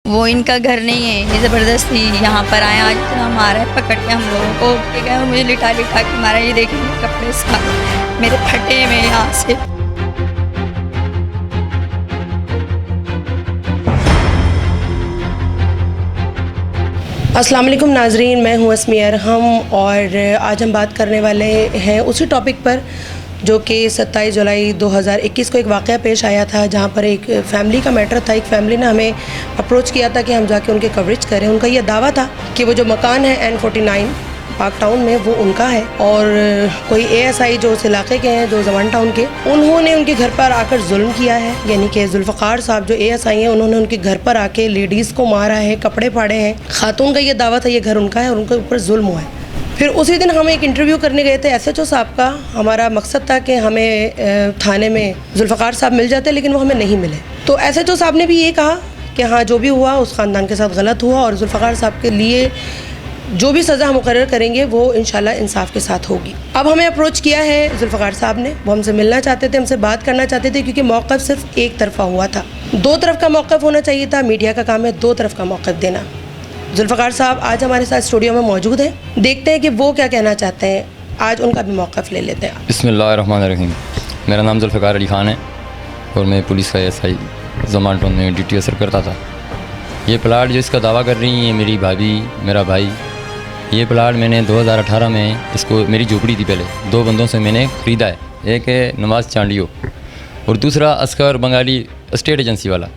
वो इनका घर नहीं है, ये ज़बरदस्ती यहाँ पर आए, आज इतना मारा है पकड़ के हम लोगों को, ठीक है, मुझे लिटा लिटा के मारा। ये देखिए कपड़े साफ मेरे फटे हुए यहाँ से। अस्सलाम वालेकुम नाजरीन, मैं हूँ अस्मी अरहम और आज हम बात करने वाले हैं उसी टॉपिक पर जो कि 27 जुलाई 2021 को एक वाक़या पेश आया था, जहाँ पर एक फ़ैमिली का मैटर था। एक फ़ैमिली ने हमें अप्रोच किया था कि हम जाके उनके कवरेज करें। उनका ये दावा था कि वो जो मकान है N49 पार्क टाउन में वो उनका है और कोई ASI जो उस इलाके के हैं, जो जवान टाउन के, उन्होंने उनके घर पर आकर जुल्म किया है। यानी कि जुल्फ़कार साहब जो ASI हैं, उन्होंने उनके घर पर आके लेडीज़ को मारा है, कपड़े फाड़े हैं। खातून का ये दावा था ये घर उनका है और उनके ऊपर जुल्म हुआ है। फिर उसी दिन हम एक इंटरव्यू करने गए थे SHO साहब का। हमारा मकसद था कि हमें थाने में जुल्फ़कार साहब मिल जाते, लेकिन वो हमें नहीं मिले। तो SHO साहब ने भी ये कहा कि हाँ, जो भी हुआ उस ख़ानदान के साथ गलत हुआ और जुल्फ़कार साहब के लिए जो भी सज़ा मुकर्रर करेंगे वो इंशाल्लाह इंसाफ के साथ होगी। अब हमें अप्रोच किया है जुल्फ़कार साहब ने, वो हमसे मिलना चाहते थे, हमसे बात करना चाहते थे, क्योंकि मौक़िफ़ सिर्फ एक तरफ़ा हुआ था। दो तरफ का मौक़िफ़ होना चाहिए था। मीडिया का काम है दो तरफ का मौक़िफ़ देना। जुल्फ़कार साहब आज हमारे साथ स्टूडियो में मौजूद हैं, देखते हैं कि वो क्या कहना चाहते हैं। आज उनका भी मौक़िफ़ ले लेते हैं। बिस्मिल्लाहिर्रहमानिर्रहीम। मेरा नाम जुल्फ़कार अली ख़ान है और मैं पुलिस का SI ज़मान टाउन में ड्यूटी असर करता था। ये प्लाट जो इसका दावा कर रही है मेरी भाभी, मेरा भाई, ये प्लाट मैंने 2018 में, इसको मेरी झोपड़ी थी पहले, दो बंदों से मैंने ख़रीदा है। एक है नवाज़ चांडियो और दूसरा अस्कर बंगाली स्टेट एजेंसी वाला,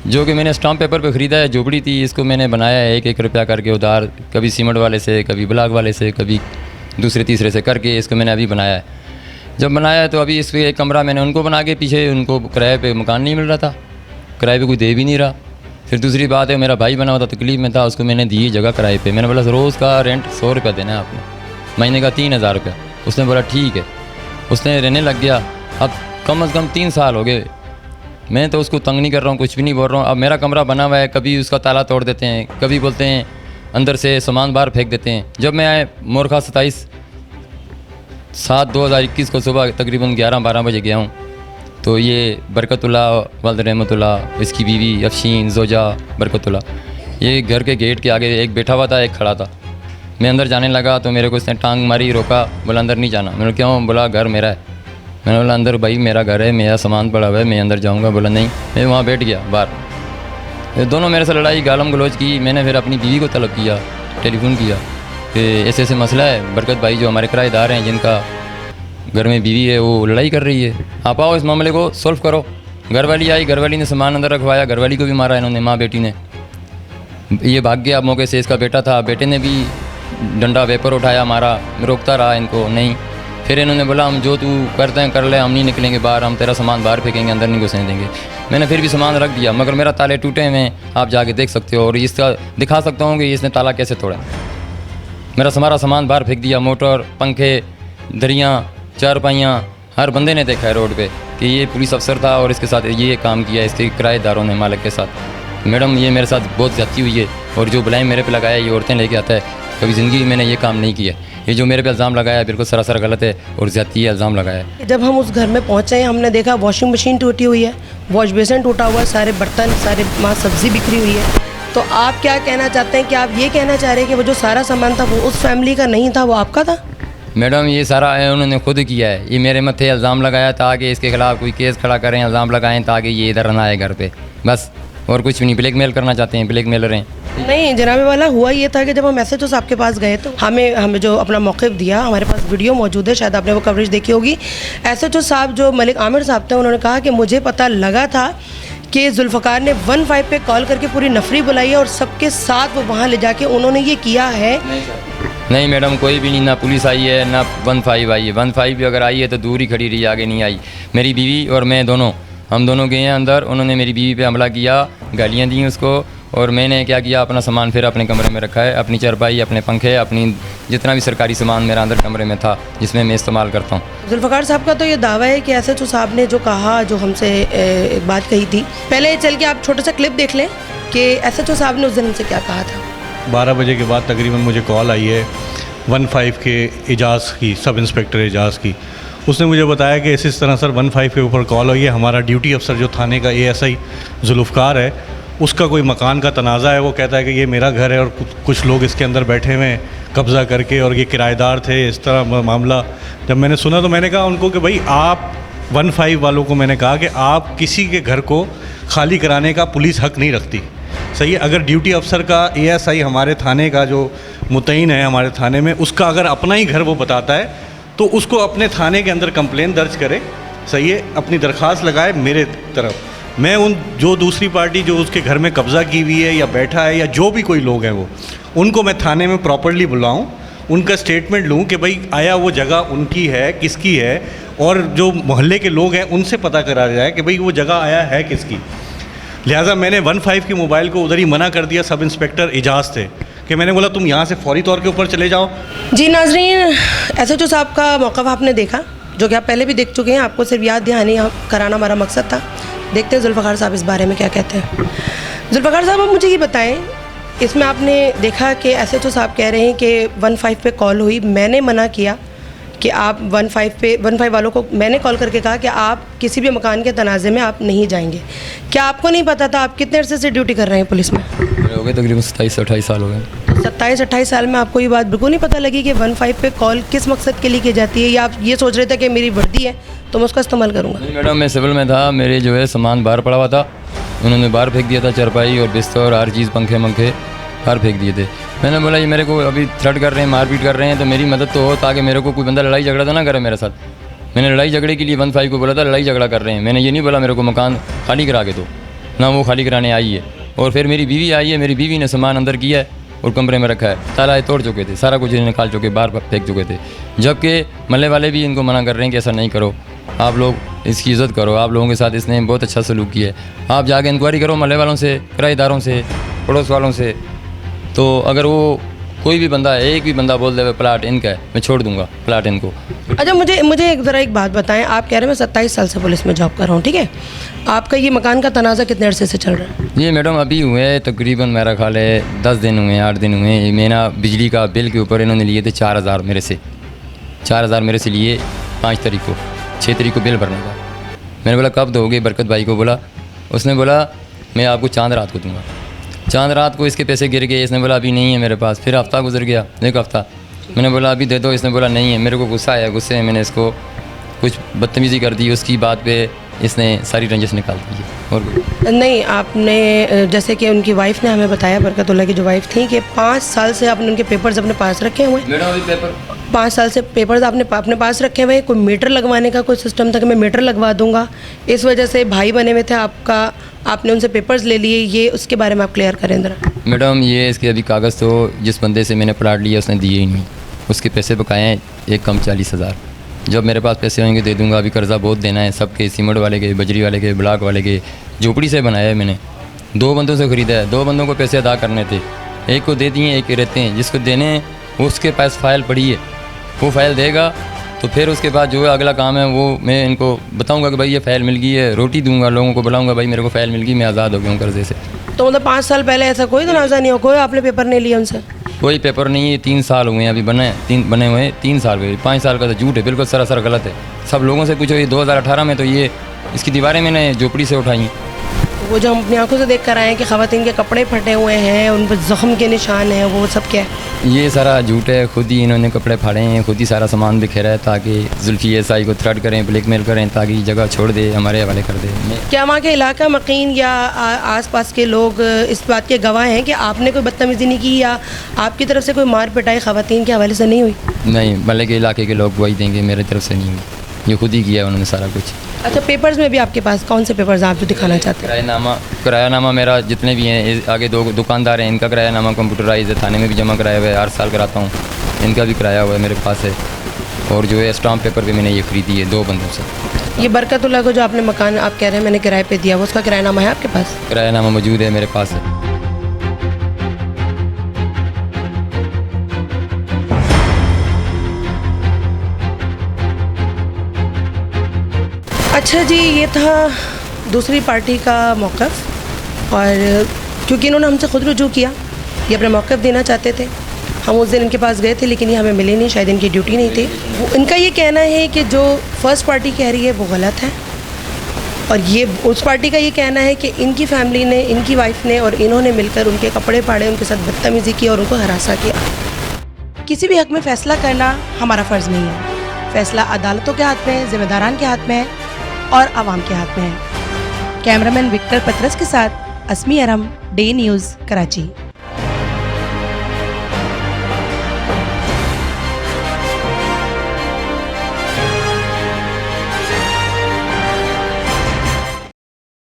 जो कि मैंने स्टाम्प पेपर पे ख़रीदा है। झोपड़ी थी, इसको मैंने बनाया है 1-1 रुपया करके उधार, कभी सीमेंट वाले से, कभी ब्लॉक वाले से, कभी दूसरे तीसरे से करके इसको मैंने अभी बनाया है। जब बनाया है तो अभी इसके एक कमरा मैंने उनको बना के, पीछे उनको किराए पे मकान नहीं मिल रहा था, किराए पे कोई दे भी नहीं रहा। फिर दूसरी बात है, मेरा भाई बना हुआ था, तकलीफ़ में था, उसको मैंने दी जगह किराए पे। मैंने बोला रोज़ का रेंट 100 रुपया देना है आपने, महीने का 3000 रुपया। उसने बोला ठीक है, उसने रहने लग गया। अब कम से कम 3 साल हो गए, मैं तो उसको तंग नहीं कर रहा हूँ, कुछ भी नहीं बोल रहा हूँ। अब मेरा कमरा बना हुआ है, कभी उसका ताला तोड़ देते हैं, कभी बोलते हैं अंदर से सामान बाहर फेंक देते हैं। जब मैं आए मोरखा 27/7/2021 को सुबह तकरीबन 11-12 बजे गया हूँ, तो ये बरकतुल्लाह वल्द रहमतुल्लाह, इसकी बीवी अफशीन जोजा बरकतुल्लाह, ये घर के गेट के आगे एक बैठा हुआ था, एक खड़ा था। मैं अंदर जाने लगा तो मेरे को इसने टांग मारी, रोका, बोला अंदर नहीं जाना। मैंने क्यों? बोला घर मेरा है। मैंने बोला अंदर भाई मेरा घर है, मेरा सामान पड़ा हुआ है, मैं अंदर जाऊंगा। बोला नहीं। मैं वहाँ बैठ गया बाहर। ये दोनों मेरे से लड़ाई गालम गलोच की। मैंने फिर अपनी बीवी को तलब किया, टेलीफोन किया कि ऐसे ऐसे मसला है, बरकत भाई जो हमारे किराएदार हैं, जिनका घर में बीवी है, वो लड़ाई कर रही है, आप आओ इस मामले को सॉल्व करो। घरवाली आई, घरवाली ने सामान अंदर रखवाया, घरवाली को भी मारा इन्होंने, माँ बेटी ने। ये भाग गया मौके से। इसका बेटा था, बेटे ने भी डंडा वेपर उठाया, मारा। रोकता रहा इनको, नहीं। फिर इन्होंने बोला हम जो तू करते हैं कर ले, हम नहीं निकलेंगे बाहर, हम तेरा सामान बाहर फेंकेंगे, अंदर नहीं घुसने देंगे। मैंने फिर भी सामान रख दिया, मगर मेरा ताले टूटे हुए हैं, आप जाके देख सकते हो और इसका दिखा सकता हूँ कि इसने ताला कैसे तोड़ा। मेरा सारा सामान बाहर फेंक दिया, मोटर, पंखे, दरियाँ, चारपाइयाँ, हर बंदे ने देखा है रोड पे कि ये पुलिस अफसर था और इसके साथ ये काम किया, इसके किराएदारों ने, मालिक के साथ। मैडम ये मेरे साथ बहुत ज़्यादती हुई है और जो ब्लेम मेरे पे लगाया ये औरतें लेके आता है। कभी ज़िंदगी में मैंने ये काम नहीं किया। ये जो मेरे पे इल्ज़ाम लगाया है बिल्कुल सरासर गलत है और ज़्यादती इल्ज़ाम लगाया है। जब हम उस घर में पहुँचे, हमने देखा वॉशिंग मशीन टूटी हुई है, वॉश बेसिन टूटा हुआ है, सारे बर्तन, सारे वहाँ सब्ज़ी बिखरी हुई है। तो आप क्या कहना चाहते हैं? कि आप ये कहना चाह रहे हैं कि वो जो सारा सामान था वो उस फैमिली का नहीं था, वो आपका था? मैडम ये सारा उन्होंने खुद किया है। ये मेरे मत्थे इल्ज़ाम लगाया ताकि इसके खिलाफ़ कोई केस खड़ा करें, इल्ज़ाम लगाएं ताकि ये इधर ना आए घर पे, बस, और कुछ भी नहीं। ब्लैकमेल करना चाहते हैं, ब्लैकमेलर हैं। नहीं जनाबे वाला, हुआ ये था कि जब हम SHO साहब के पास गए तो हमें जो अपना मौक़िफ़ दिया, हमारे पास वीडियो मौजूद है, शायद आपने वो कवरेज देखी होगी। SHO साहब जो मलिक आमिर साहब थे, उन्होंने कहा कि मुझे पता लगा था कि जुल्फ़कार ने 15 पे कॉल करके पूरी नफरी बुलाई है और सबके साथ वो वहाँ ले जाके उन्होंने ये किया है। नहीं मैडम, कोई भी नहीं, ना पुलिस आई है ना 15 आई है। 15 भी अगर आई है तो दूर ही खड़ी रही, आगे नहीं आई। मेरी बीवी और मैं दोनों, हम दोनों गए हैं अंदर। उन्होंने मेरी बीवी पे हमला किया, गालियाँ दी उसको, और मैंने क्या किया, अपना सामान फिर अपने कमरे में रखा है, अपनी चारपाई, अपने पंखे, अपनी जितना भी सरकारी सामान मेरा अंदर कमरे में था जिसमें मैं इस्तेमाल करता हूँ। जुल्फ़कार साहब का तो ये दावा है कि SHO साहब ने जो कहा, जो हमसे बात कही थी, पहले चल के आप छोटा सा क्लिप देख लें कि SHO साहब ने उस दिन हमसे क्या कहा था। 12 बजे के बाद तकरीबन मुझे कॉल आई है 15 के एजाज़ की, सब इंस्पेक्टर एजाज़ की। उसने मुझे बताया कि इस तरह सर 15 के ऊपर कॉल हुई है, हमारा ड्यूटी अफसर जो थाने का ASI जुल्फ़कार है उसका कोई मकान का तनाज़ा है, वो कहता है कि ये मेरा घर है और कुछ लोग इसके अंदर बैठे हुए हैं कब्ज़ा करके और ये किराएदार थे, इस तरह मामला। जब मैंने सुना तो मैंने कहा उनको कि भाई आप 15 वालों को मैंने कहा कि आप किसी के घर को खाली कराने का पुलिस हक नहीं रखती, सही है। अगर ड्यूटी अफसर का ASI हमारे थाने का जो मुतय्यन है हमारे थाने में, उसका अगर अपना ही घर वो बताता है तो उसको अपने थाने के अंदर कंप्लेन दर्ज करे, सही है, अपनी दरख्वास्त लगाए मेरे तरफ। मैं उन जो दूसरी पार्टी जो उसके घर में कब्ज़ा की हुई है या बैठा है या जो भी कोई लोग हैं वो, उनको मैं थाने में प्रॉपर्ली बुलाऊं, उनका स्टेटमेंट लूं कि भाई आया वो जगह उनकी है, किसकी है, और जो मोहल्ले के लोग हैं उनसे पता करा जाए कि भाई वो जगह आया है किसकी। लिहाजा मैंने 15 के मोबाइल को उधर ही मना कर दिया। सब इंस्पेक्टर एजाज थे कि मैंने बोला तुम यहाँ से फौरी तौर के ऊपर चले जाओ। जी नाजरीन, SHO साहब का मौक़िफ़ आपने देखा, जो कि आप पहले भी देख चुके हैं, आपको सिर्फ याद दहानी कराना हमारा मकसद था। देखते हैं जुल्फ़िकार साहब इस बारे में क्या कहते हैं। जुल्फ़िकार साहब, आप मुझे ये बताएं, इसमें आपने देखा कि SHO साहब कह रहे हैं कि 15 पे कॉल हुई, मैंने मना किया कि आप 15 वालों को मैंने कॉल करके कहा कि आप किसी भी मकान के तनाज़े में आप नहीं जाएंगे। क्या आपको नहीं पता था? आप कितने अरसे से ड्यूटी कर रहे हैं पुलिस में? हो गए तकरीबन 27-28 साल हो गए। 27-28 साल में आपको ये बात बिल्कुल नहीं पता लगी कि 15 पे कॉल किस मकसद के लिए की जाती है, या आप ये सोच रहे थे कि मेरी वर्दी है तो मैं उसका इस्तेमाल करूँगा? नहीं मैडम, मैं सिविल में था, मेरे जो है सामान बाहर पड़ा हुआ था, उन्होंने बाहर फेंक दिया था, चरपाई और बिस्तर और हर चीज़, पंखे बाहर फेंक दिए थे। मैंने बोला ये मेरे को अभी थ्रेट कर रहे हैं, मारपीट कर रहे हैं, तो मेरी मदद तो हो ताकि मेरे को कोई बंदा लड़ाई झगड़ा तो ना करे मेरे साथ। मैंने लड़ाई झगड़े के लिए 15 को बोला था लड़ाई झगड़ा कर रहे हैं, मैंने ये नहीं बोला मेरे को मकान खाली करा के दो, ना वो खाली कराने आई है। और फिर मेरी बीवी आई है, मेरी बीवी ने सामान अंदर किया है और कमरे में रखा है, ताला तोड़ चुके थे, सारा कुछ निकाल चुके, बाहर फेंक चुके थे। जबकि महल्ले वाले भी इनको मना कर रहे हैं कि ऐसा नहीं करो, आप लोग इसकी इज़्ज़त करो, आप लोगों के साथ इसने बहुत अच्छा सलूक किया है, आप जाके इंक्वायरी करो महल्ले वालों से, किराएदारों से, पड़ोस वालों से। तो अगर वो कोई भी बंदा, एक भी बंदा बोल दे प्लाट इनका है, मैं छोड़ दूंगा प्लाट इनको। अच्छा, मुझे ज़रा एक बात बताएं, आप कह रहे हैं मैं 27 साल से पुलिस में जॉब कर रहा हूँ, ठीक है, आपका ये मकान का तनाज़ा कितने अरसे से चल रहा है? ये मैडम अभी हुए तकरीबन मेरा ख्याल है 10 दिन हुए, 8 दिन हुए। मेरा बिजली का बिल के ऊपर इन्होंने लिए थे 4000 मेरे से, 4000 मेरे से लिए 5 तारीख को, 6 तारीख को बिल भरने का। मैंने बोला कब दोगे? बरकत भाई को बोला, उसने बोला मैं आपको चांद रात को दूंगा। चांद रात को इसके पैसे गिर गए, इसने बोला अभी नहीं है मेरे पास। फिर हफ्ता गुजर गया, 1 हफ्ता, मैंने बोला अभी दे दो, इसने बोला नहीं है। मेरे को गुस्सा आया, गुस्से में मैंने इसको कुछ बदतमीज़ी कर दी, उसकी बात पे इसने सारी रंजिश निकाल दी। और नहीं, आपने जैसे कि उनकी वाइफ ने हमें बताया, बरकतुल्लाह की जो वाइफ थी, कि 5 साल से आपने उनके पेपर्स अपने पास रखे हुए। पेपर 5 साल से पेपर्स आपने अपने पास रखे हुए। कोई मीटर लगवाने का कोई सिस्टम था कि मैं मीटर लगवा दूंगा, इस वजह से भाई बने हुए थे आपका, आपने उनसे पेपर्स ले लिए, ये उसके बारे में आप क्लियर करें ज़रा। मैडम ये इसके अभी कागज़ तो जिस बंदे से मैंने प्लाट लिया उसने दिए ही नहीं, उसके पैसे बकाए हैं एक कम 40,000। जब मेरे पास पैसे होंगे दे दूंगा। अभी कर्ज़ा बहुत देना है सबके, सीमेंट वाले के, बजरी वाले के, ब्लॉक वाले के। झोपड़ी से बनाया है मैंने, 2 बंदों से ख़रीदा है, 2 बंदों को पैसे अदा करने थे, एक को दे दिए, एक के रहते हैं। जिसको देने हैं उसके पास फ़ाइल पड़ी है, वो फ़ाइल देगा तो फिर उसके बाद जो है अगला काम है वो मैं इनको बताऊंगा कि भाई ये फ़ाइल मिल गई है, रोटी दूंगा, लोगों को बुलाऊंगा भाई मेरे को फ़ाइल मिल गई, मैं आज़ाद हो गया हूँ कर्ज़े से। तो मतलब 5 साल पहले ऐसा कोई तनाज़ा नहीं हो, कोई आपने पेपर नहीं लिया उनसे? कोई पेपर नहीं है, 3 साल हुए हैं अभी बने हुए हैं, 3 साल हुए। 5 साल का तो झूठ है, बिल्कुल सरासर गलत है। सब लोगों से पूछो, ये 2018 में तो ये इसकी दीवारें मैंने झोपड़ी से उठाई। वो जो हम अपनी आंखों से देख कर आए हैं कि ख़वातीन के कपड़े फटे हुए हैं, उन पर ज़ख्म के निशान हैं, वो सब क्या है? ये सारा झूठ है, खुद ही इन्होंने कपड़े फाड़े हैं, खुद ही सारा सामान बिखेरा है ताकि जुल्फ़ी एसआई को थ्रेट करें, ब्लैकमेल करें ताकि जगह छोड़ दे, हमारे हवाले कर दे। क्या वहाँ के इलाका मकीन या आसपास के लोग इस बात के गवाह हैं कि आपने कोई बदतमीज़ी नहीं की या आपकी तरफ से कोई मार पिटाई ख़वातीन के हवाले से नहीं हुई? नहीं, भले के इलाके के लोग गवाही देंगे, मेरी तरफ से नहीं हुई, ये खुद ही किया उन्होंने सारा कुछ। अच्छा, पेपर्स में भी आपके पास कौन से पेपर्स आप जो दिखाना चाहते हैं? किरायानामा मेरा जितने भी हैं, आगे 2 दुकानदार हैं, इनका किरायानामा कंप्यूटराइज है, थाने में भी जमा कराया हुआ है, हर साल कराता हूँ, इनका भी कराया हुआ है मेरे पास है। और जो है स्टाम्प पेपर भी मैंने ये ख़रीदी है 2 बंदों से। ये बरकतुल्लाह को जो आपने मकान आप कह रहे हैं मैंने किराए पे दिया, वो उसका किरायानामा है आपके पास? किरायानामा मौजूद है मेरे पास है। अच्छा जी, ये था दूसरी पार्टी का मौक़िफ़, और क्योंकि इन्होंने हमसे ख़ुद रुजू किया, ये अपना मौक़िफ़ देना चाहते थे। हम उस दिन इनके पास गए थे लेकिन ये हमें मिले नहीं, शायद इनकी ड्यूटी नहीं थी। इनका ये कहना है कि जो फर्स्ट पार्टी कह रही है वो गलत है, और ये उस पार्टी का ये कहना है कि इनकी फैमिली ने, इनकी वाइफ ने और इन्होंने मिलकर उनके कपड़े फाड़े, उनके साथ बदतमीज़ी की और उनको हरासा किया। किसी भी हक में फ़ैसला करना हमारा फ़र्ज़ नहीं है। फ़ैसला अदालतों के हाथ में है, ज़िम्मेदारान के हाथ में है और आवाम के हाथ में है। कैमरामैन विक्टर पत्रस के साथ अस्मी अरम, डे न्यूज़, कराची।